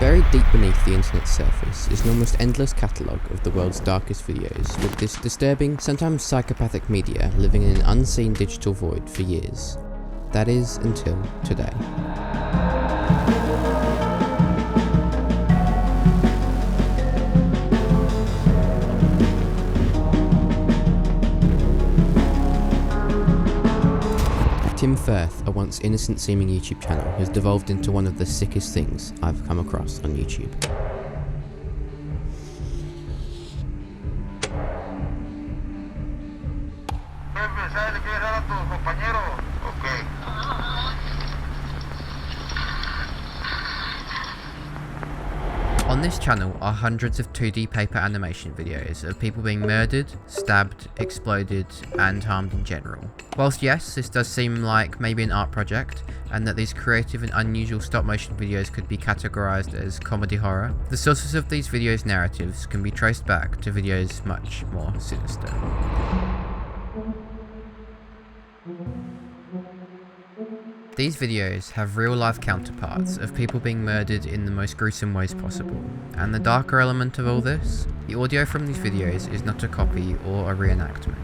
Buried deep beneath the internet's surface is an almost endless catalogue of the world's darkest videos, with this disturbing, sometimes psychopathic media living in an unseen digital void for years. That is, until today. Tim Firth, a once innocent-seeming YouTube channel, has devolved into one of the sickest things I've come across on YouTube. On this channel are hundreds of 2D paper animation videos of people being murdered, stabbed, exploded, and harmed in general. Whilst yes, this does seem like maybe an art project, and that these creative and unusual stop-motion videos could be categorized as comedy horror, the sources of these videos' narratives can be traced back to videos much more sinister. These videos have real-life counterparts of people being murdered in the most gruesome ways possible, and the darker element of all this, the audio from these videos is not a copy or a reenactment.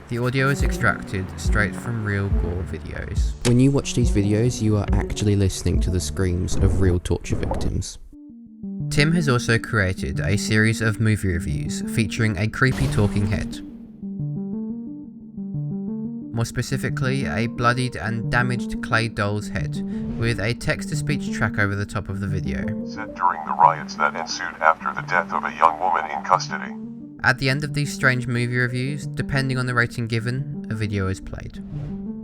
The audio is extracted straight from real gore videos. When you watch these videos, you are actually listening to the screams of real torture victims. Tim has also created a series of movie reviews featuring a creepy talking head. More specifically, a bloodied and damaged clay doll's head, with a text-to-speech track over the top of the video. Said during the riots that ensued after the death of a young woman in custody. At the end of these strange movie reviews, depending on the rating given, a video is played.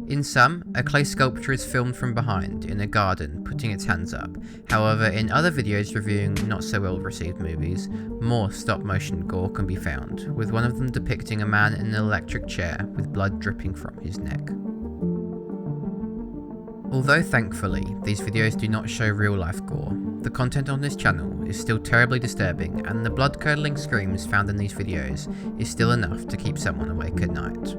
In some, a clay sculpture is filmed from behind, in a garden, putting its hands up. However, in other videos reviewing not so well received movies, more stop-motion gore can be found, with one of them depicting a man in an electric chair with blood dripping from his neck. Although thankfully, these videos do not show real-life gore, the content on this channel is still terribly disturbing, and the blood-curdling screams found in these videos is still enough to keep someone awake at night.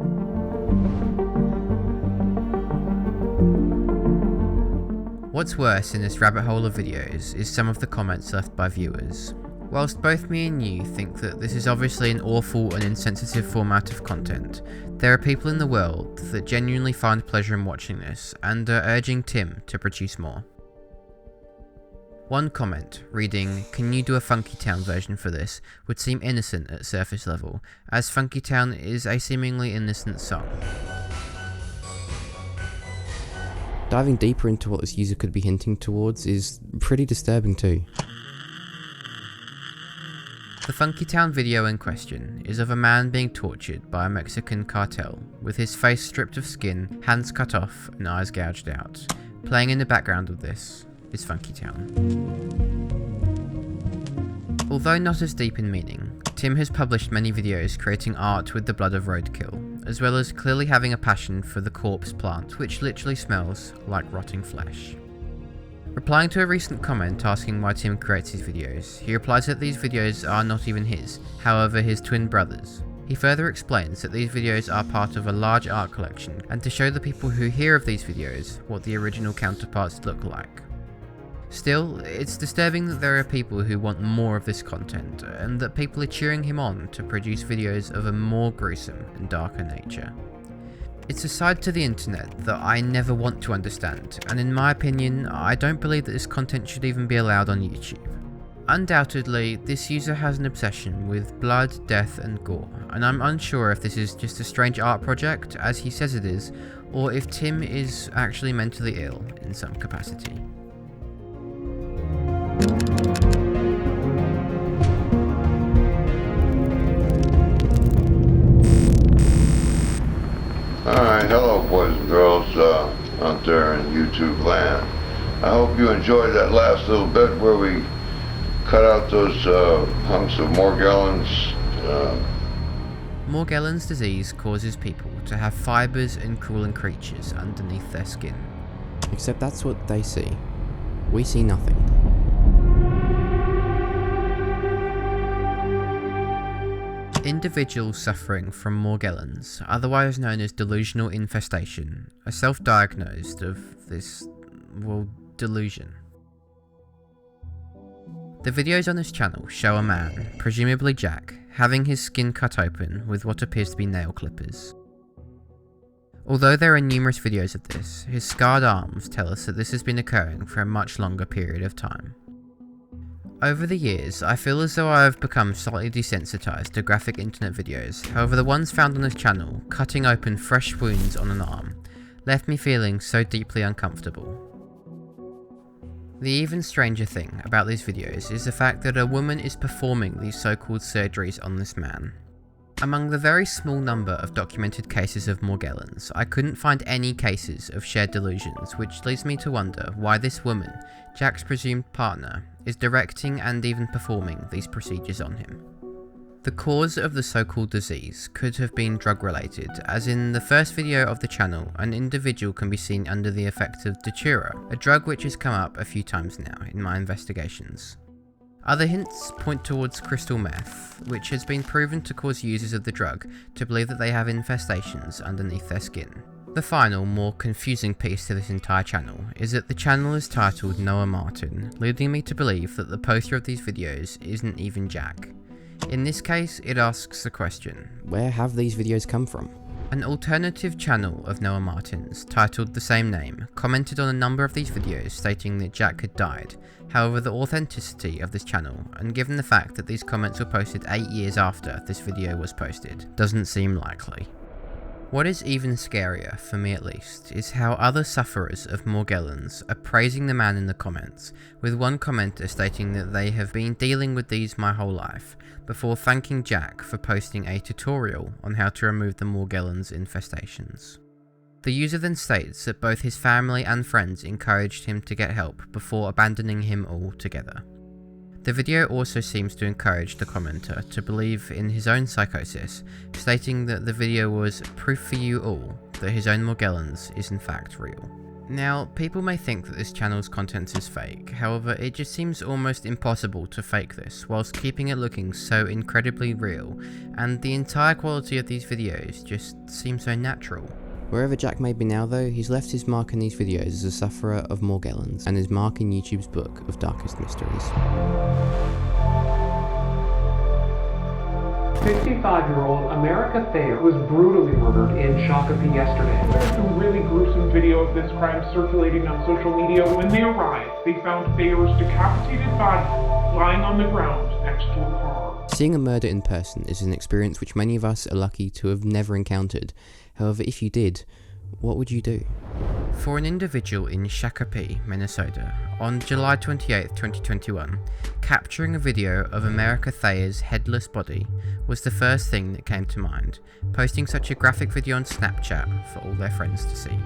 What's worse in this rabbit hole of videos is some of the comments left by viewers. Whilst both me and you think that this is obviously an awful and insensitive format of content, there are people in the world that genuinely find pleasure in watching this and are urging Tim to produce more. One comment, reading, "Can you do a Funky Town version for this?" would seem innocent at surface level, as Funky Town is a seemingly innocent song. Diving deeper into what this user could be hinting towards is pretty disturbing too. The Funky Town video in question is of a man being tortured by a Mexican cartel, with his face stripped of skin, hands cut off, and eyes gouged out. Playing in the background of this is Funky Town. Although not as deep in meaning, Tim has published many videos creating art with the blood of roadkill, as well as clearly having a passion for the corpse plant, which literally smells like rotting flesh. Replying to a recent comment asking why Tim creates his videos, he replies that these videos are not even his, however his twin brothers. He further explains that these videos are part of a large art collection, and to show the people who hear of these videos what the original counterparts look like. Still, it's disturbing that there are people who want more of this content, and that people are cheering him on to produce videos of a more gruesome and darker nature. It's a side to the internet that I never want to understand, and in my opinion, I don't believe that this content should even be allowed on YouTube. Undoubtedly, this user has an obsession with blood, death, and gore, and I'm unsure if this is just a strange art project, as he says it is, or if Tim is actually mentally ill in some capacity. Alright, hello boys and girls out there in YouTube land. I hope you enjoyed that last little bit where we cut out those hunks of Morgellons. Morgellons disease causes people to have fibres and crawling creatures underneath their skin. Except that's what they see. We see nothing. Individuals suffering from Morgellons, otherwise known as delusional infestation, are self-diagnosed of this, delusion. The videos on this channel show a man, presumably Jack, having his skin cut open with what appears to be nail clippers. Although there are numerous videos of this, his scarred arms tell us that this has been occurring for a much longer period of time. Over the years, I feel as though I have become slightly desensitized to graphic internet videos. However, the ones found on this channel, cutting open fresh wounds on an arm, left me feeling so deeply uncomfortable. The even stranger thing about these videos is the fact that a woman is performing these so-called surgeries on this man. Among the very small number of documented cases of Morgellons, I couldn't find any cases of shared delusions, which leads me to wonder why this woman, Jack's presumed partner, is directing and even performing these procedures on him. The cause of the so-called disease could have been drug-related, as in the first video of the channel, an individual can be seen under the effect of Datura, a drug which has come up a few times now in my investigations. Other hints point towards crystal meth, which has been proven to cause users of the drug to believe that they have infestations underneath their skin. The final, more confusing piece to this entire channel is that the channel is titled Noah Martin, leading me to believe that the poster of these videos isn't even Jack. In this case, it asks the question, where have these videos come from? An alternative channel of Noah Martin's, titled the same name, commented on a number of these videos stating that Jack had died. However, the authenticity of this channel, and given the fact that these comments were posted 8 years after this video was posted, doesn't seem likely. What is even scarier, for me at least, is how other sufferers of Morgellons are praising the man in the comments, with one commenter stating that they have been dealing with these my whole life, before thanking Jack for posting a tutorial on how to remove the Morgellons infestations. The user then states that both his family and friends encouraged him to get help before abandoning him altogether. The video also seems to encourage the commenter to believe in his own psychosis, stating that the video was proof for you all that his own Morgellons is in fact real. Now, people may think that this channel's content is fake, however it just seems almost impossible to fake this whilst keeping it looking so incredibly real, and the entire quality of these videos just seems so natural. Wherever Jack may be now though, he's left his mark in these videos as a sufferer of Morgellons, and his mark in YouTube's book of darkest mysteries. 55-year-old America Thayer was brutally murdered in Shakopee yesterday. There's a really gruesome video of this crime circulating on social media. When they arrived, they found Thayer's decapitated body lying on the ground next to a car. Seeing a murder in person is an experience which many of us are lucky to have never encountered. However, if you did, what would you do? For an individual in Shakopee, Minnesota, on July 28, 2021, capturing a video of America Thayer's headless body was the first thing that came to mind, posting such a graphic video on Snapchat for all their friends to see.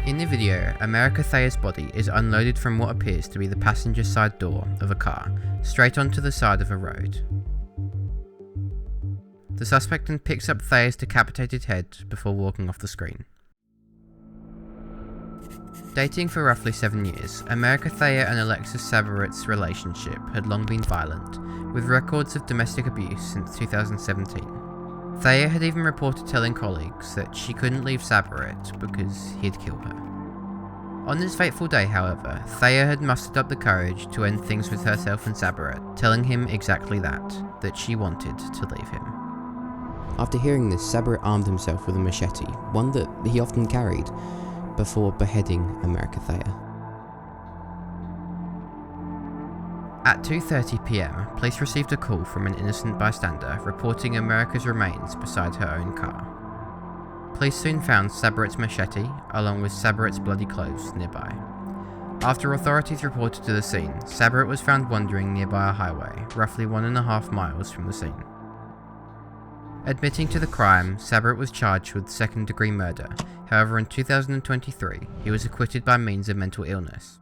In the video, America Thayer's body is unloaded from what appears to be the passenger side door of a car, straight onto the side of a road. The suspect then picks up Thayer's decapitated head before walking off the screen. Dating for roughly 7 years, America Thayer and Alexis Sabarett's relationship had long been violent, with records of domestic abuse since 2017. Thayer had even reported telling colleagues that she couldn't leave Sabarett because he'd kill her. On this fateful day, however, Thayer had mustered up the courage to end things with herself and Sabarett, telling him exactly that she wanted to leave him. After hearing this, Sabarett armed himself with a machete, one that he often carried, before beheading America Thayer. At 2:30 PM, police received a call from an innocent bystander reporting America's remains beside her own car. Police soon found Sabarett's machete, along with Sabarett's bloody clothes, nearby. After authorities reported to the scene, Sabarett was found wandering nearby a highway, roughly 1.5 miles from the scene. Admitting to the crime, Sabarett was charged with second-degree murder. However, in 2023, he was acquitted by means of mental illness.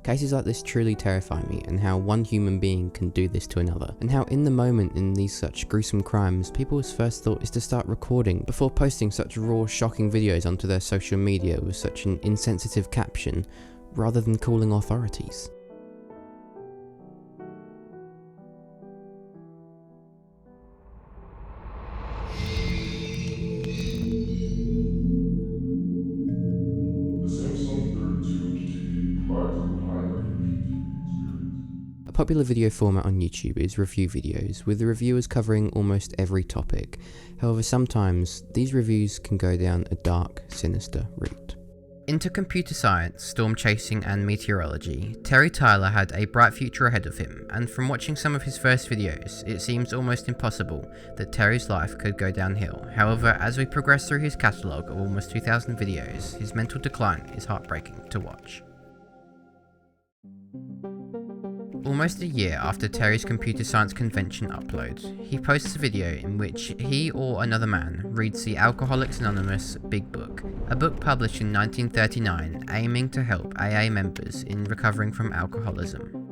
Cases like this truly terrify me, and how one human being can do this to another, and how in the moment in these such gruesome crimes, people's first thought is to start recording before posting such raw, shocking videos onto their social media with such an insensitive caption, rather than calling authorities. popular video format on YouTube is review videos, with the reviewers covering almost every topic. However, sometimes these reviews can go down a dark, sinister route. Into computer science, storm chasing and meteorology, Terry Tyler had a bright future ahead of him, and from watching some of his first videos, it seems almost impossible that Terry's life could go downhill. However, as we progress through his catalogue of almost 2,000 videos, his mental decline is heartbreaking to watch. Almost a year after Terry's computer science convention upload, he posts a video in which he or another man reads the Alcoholics Anonymous Big Book, a book published in 1939 aiming to help AA members in recovering from alcoholism.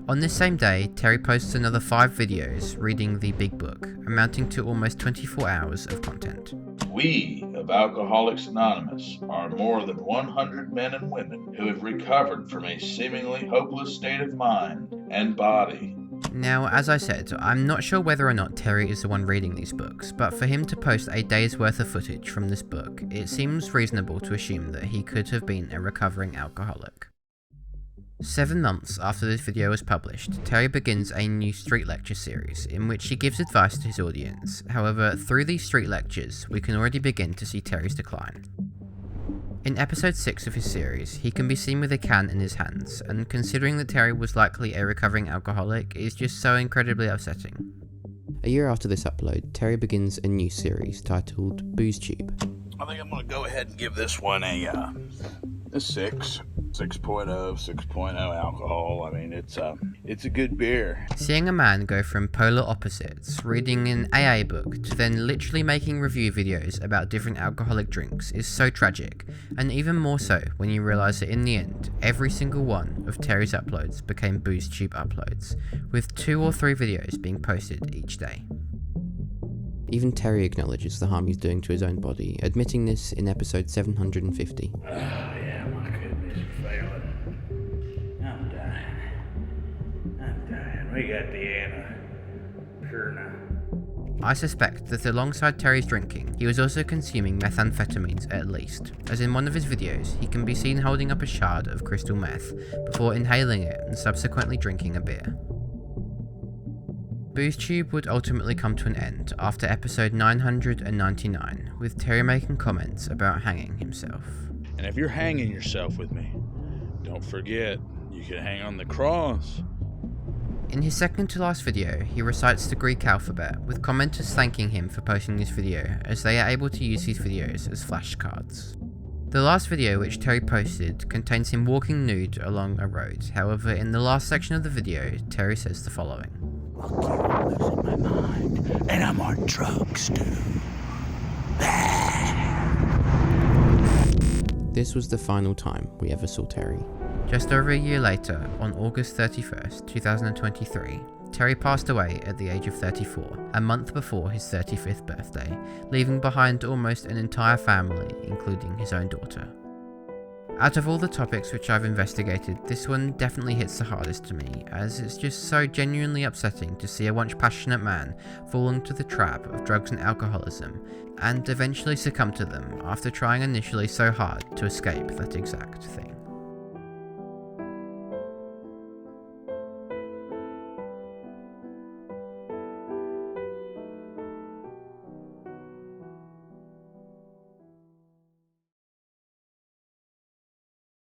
On this same day, Terry posts another 5 videos reading the Big Book, amounting to almost 24 hours of content. We of Alcoholics Anonymous are more than 100 men and women who have recovered from a seemingly hopeless state of mind and body. Now, as I said, I'm not sure whether or not Terry is the one reading these books, but for him to post a day's worth of footage from this book, it seems reasonable to assume that he could have been a recovering alcoholic. 7 months after this video was published, Terry begins a new street lecture series in which he gives advice to his audience. However, through these street lectures, we can already begin to see Terry's decline. In episode 6 of his series, he can be seen with a can in his hands, and considering that Terry was likely a recovering alcoholic is just so incredibly upsetting. A year after this upload, Terry begins a new series titled BoozeTube. I think I'm going to go ahead and give this one a 6.0 alcohol. I mean, it's a good beer. Seeing a man go from polar opposites, reading an AA book, to then literally making review videos about different alcoholic drinks is so tragic, and even more so when you realise that in the end, every single one of Terry's uploads became BoozeTube uploads, with 2 or 3 videos being posted each day. Even Terry acknowledges the harm he's doing to his own body, admitting this in episode 750. Oh, yeah, my kidneys are failing. I'm dying. We got the Anna. Sure now. I suspect that alongside Terry's drinking, he was also consuming methamphetamines at least, as in one of his videos, he can be seen holding up a shard of crystal meth before inhaling it and subsequently drinking a beer. BoozeTube would ultimately come to an end after episode 999, with Terry making comments about hanging himself. And if you're hanging yourself with me, don't forget, you can hang on the cross. In his second to last video, he recites the Greek alphabet, with commenters thanking him for posting this video, as they are able to use these videos as flashcards. The last video which Terry posted contains him walking nude along a road. However, in the last section of the video, Terry says the following. I'm losing my mind, and I'm on drugs too. This was the final time we ever saw Terry. Just over a year later, on August 31st, 2023, Terry passed away at the age of 34, a month before his 35th birthday, leaving behind almost an entire family, including his own daughter. Out of all the topics which I've investigated, this one definitely hits the hardest to me, as it's just so genuinely upsetting to see a once passionate man fall into the trap of drugs and alcoholism, and eventually succumb to them after trying initially so hard to escape that exact thing.